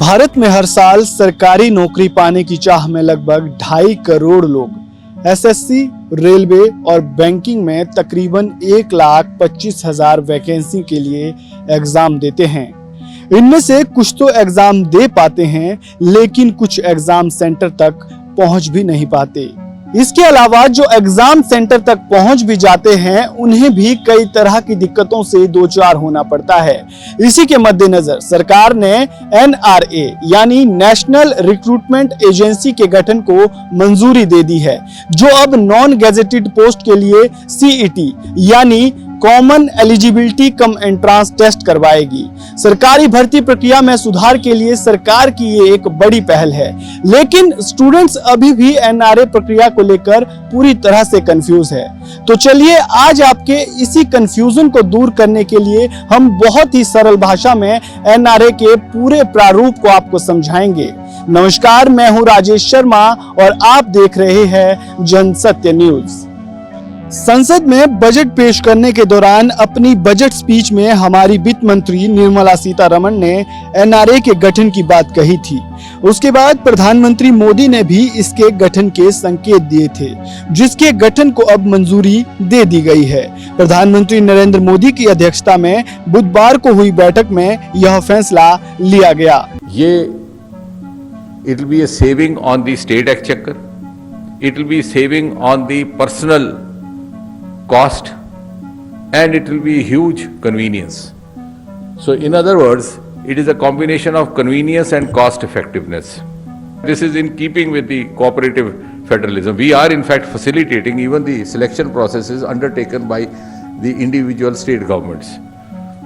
भारत में हर साल सरकारी नौकरी पाने की चाह में लगभग 2.5 करोड़ लोग एसएससी, रेलवे और बैंकिंग में तकरीबन 1,25,000 वैकेंसी के लिए एग्जाम देते हैं। इनमें से कुछ तो एग्जाम दे पाते हैं, लेकिन कुछ एग्जाम सेंटर तक पहुंच भी नहीं पाते। इसके अलावा जो एग्जाम सेंटर तक पहुंच भी जाते हैं, उन्हें भी कई तरह की दिक्कतों से दो चार होना पड़ता है। इसी के मद्देनजर सरकार ने NRA यानी नेशनल रिक्रूटमेंट एजेंसी के गठन को मंजूरी दे दी है, जो अब नॉन गैजेटेड पोस्ट के लिए CET यानी common eligibility cum entrance test करवाएगी। सरकारी भर्ती प्रक्रिया में सुधार के लिए सरकार की ये एक बड़ी पहल है, लेकिन स्टूडेंट्स अभी भी NRA प्रक्रिया को लेकर पूरी तरह से कंफ्यूज है। तो चलिए आज आपके इसी कंफ्यूजन को दूर करने के लिए हम बहुत ही सरल भाषा में NRA के पूरे प्रारूप को आपको समझाएंगे। नमस्कार, मैं हूं राजेश शर्मा और आप देख रहे हैं जनसत्य न्यूज। संसद में बजट पेश करने के दौरान अपनी बजट स्पीच में हमारी वित्त मंत्री निर्मला सीतारमण ने NRA के गठन की बात कही थी। उसके बाद प्रधानमंत्री मोदी ने भी इसके गठन के संकेत दिए थे, जिसके गठन को अब मंजूरी दे दी गई है। प्रधानमंत्री नरेंद्र मोदी की अध्यक्षता में बुधवार को हुई बैठक में यह फैसला लिया गया। ये it will be a saving on the state exchequer, it will be saving on the personal cost, and it will be huge convenience. So in other words, it is a combination of convenience and cost effectiveness. This is in keeping with the cooperative federalism. We are in fact facilitating even the selection processes undertaken by the individual state governments.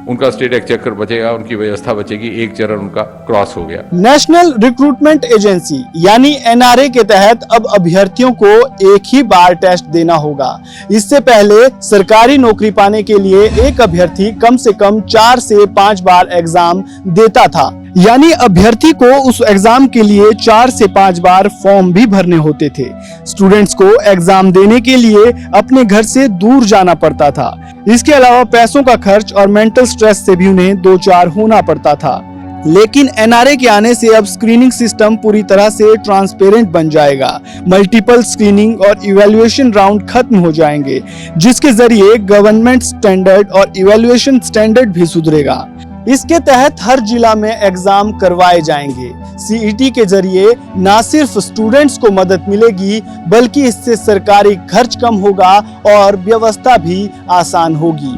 उनका state exchequer बचेगा, उनकी व्यवस्था बचेगी, एक चरण उनका cross हो गया। नेशनल रिक्रूटमेंट एजेंसी यानी NRA के तहत अब अभ्यर्थियों को एक ही बार टेस्ट देना होगा। इससे पहले सरकारी नौकरी पाने के लिए एक अभ्यर्थी कम से कम 4 से 5 बार एग्जाम देता था, यानी अभ्यर्थी को उस एग्जाम के लिए 4 से 5 बार फॉर्म भी भरने होते थे। स्टूडेंट्स को एग्जाम देने के लिए अपने घर से दूर जाना पड़ता था। इसके अलावा पैसों का खर्च और मेंटल स्ट्रेस से भी उन्हें दो चार होना पड़ता था। लेकिन NRA के आने से अब स्क्रीनिंग सिस्टम पूरी तरह से ट्रांसपेरेंट बन जाएगा। मल्टीपल स्क्रीनिंग और इवैल्यूएशन राउंड खत्म हो जाएंगे, जिसके जरिए गवर्नमेंट स्टैंडर्ड और इवैल्यूएशन स्टैंडर्ड भी सुधरेगा। इसके तहत हर जिला में एग्जाम करवाए जाएंगे। CET के जरिए न सिर्फ स्टूडेंट्स को मदद मिलेगी, बल्कि इससे सरकारी खर्च कम होगा और व्यवस्था भी आसान होगी।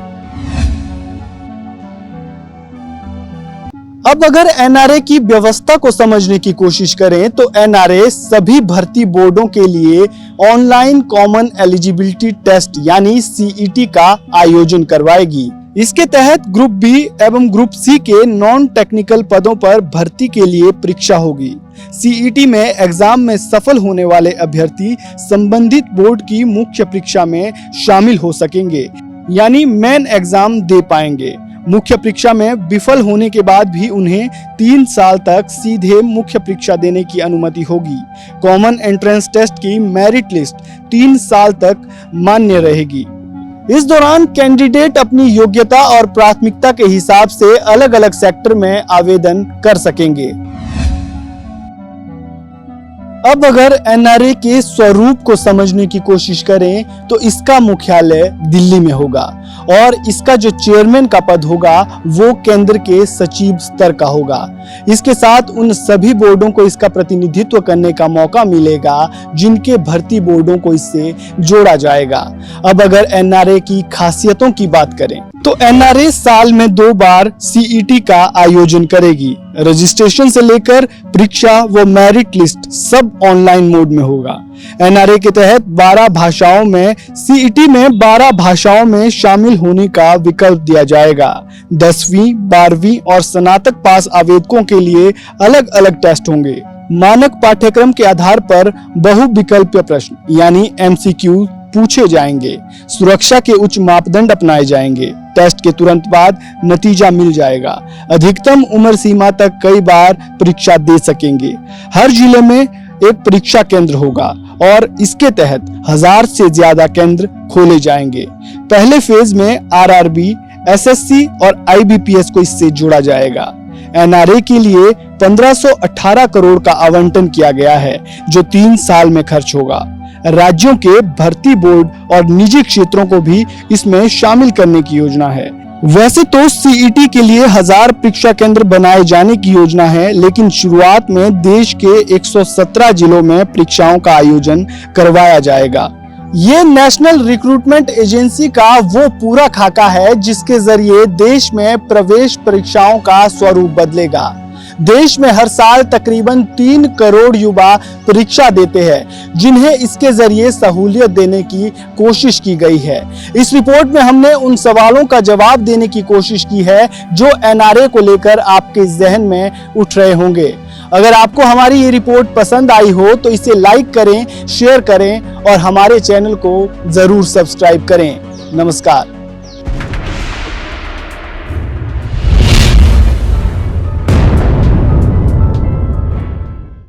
अब अगर NRA की व्यवस्था को समझने की कोशिश करें तो NRA सभी भर्ती बोर्डों के लिए ऑनलाइन कॉमन एलिजिबिलिटी टेस्ट यानी CET का आयोजन करवाएगी। इसके तहत ग्रुप B एवं ग्रुप C के नॉन टेक्निकल पदों पर भर्ती के लिए परीक्षा होगी। CET में एग्जाम में सफल होने वाले अभ्यर्थी संबंधित बोर्ड की मुख्य परीक्षा में शामिल हो सकेंगे, यानी मेन एग्जाम दे पाएंगे। मुख्य परीक्षा में विफल होने के बाद भी उन्हें 3 साल तक सीधे मुख्य परीक्षा देने की अनुमति होगी। कॉमन एंट्रेंस टेस्ट की मेरिट लिस्ट 3 साल तक मान्य रहेगी। इस दौरान कैंडिडेट अपनी योग्यता और प्राथमिकता के हिसाब से अलग अलग सेक्टर में आवेदन कर सकेंगे। अब अगर NRA के स्वरूप को समझने की कोशिश करें तो इसका मुख्यालय दिल्ली में होगा और इसका जो चेयरमैन का पद होगा वो केंद्र के सचिव स्तर का होगा। इसके साथ उन सभी बोर्डों को इसका प्रतिनिधित्व करने का मौका मिलेगा जिनके भर्ती बोर्डों को इससे जोड़ा जाएगा। अब अगर NRA की खासियतों की बात करें तो NRA साल में 2 बार CET का आयोजन करेगी। रजिस्ट्रेशन से लेकर परीक्षा व मेरिट लिस्ट सब ऑनलाइन मोड में होगा। NRA के तहत 12 भाषाओं में CET में 12 भाषाओं में शामिल होने का विकल्प दिया जाएगा। 10वीं, 12वीं और स्नातक पास आवेदकों के लिए अलग अलग टेस्ट होंगे। मानक पाठ्यक्रम के आधार पर बहुविकल्पीय प्रश्न यानी MCQ पूछे जाएंगे। सुरक्षा के उच्च मापदंड अपनाए जाएंगे। टेस्ट के तुरंत बाद नतीजा मिल जाएगा। अधिकतम उम्र सीमा तक कई बार परीक्षा दे सकेंगे। हर जिले में एक परीक्षा केंद्र होगा और इसके तहत 1000 से ज्यादा केंद्र खोले जाएंगे। पहले फेज में RRB, SSC और IBPS को इससे जोड़ा जाएगा। एनआरए के लिए 1518 करोड़ का आवंटन किया गया है, जो 3 साल में खर्च होगा। राज्यों के भर्ती बोर्ड और निजी क्षेत्रों को भी इसमें शामिल करने की योजना है। वैसे तो सीईटी के लिए 1000 परीक्षा केंद्र बनाए जाने की योजना है, लेकिन शुरुआत में देश के 117 जिलों में परीक्षाओं का आयोजन करवाया जाएगा। ये नेशनल रिक्रूटमेंट एजेंसी का वो पूरा खाका है जिसके जरिए देश में प्रवेश परीक्षाओं का स्वरूप बदलेगा। देश में हर साल तकरीबन 3 करोड़ युवा परीक्षा देते हैं, जिन्हें इसके जरिए सहूलियत देने की कोशिश की गई है। इस रिपोर्ट में हमने उन सवालों का जवाब देने की कोशिश की है जो एनआरए को लेकर आपके जहन में उठ रहे होंगे। अगर आपको हमारी ये रिपोर्ट पसंद आई हो तो इसे लाइक करें, शेयर करें और हमारे चैनल को जरूर सब्सक्राइब करें। नमस्कार।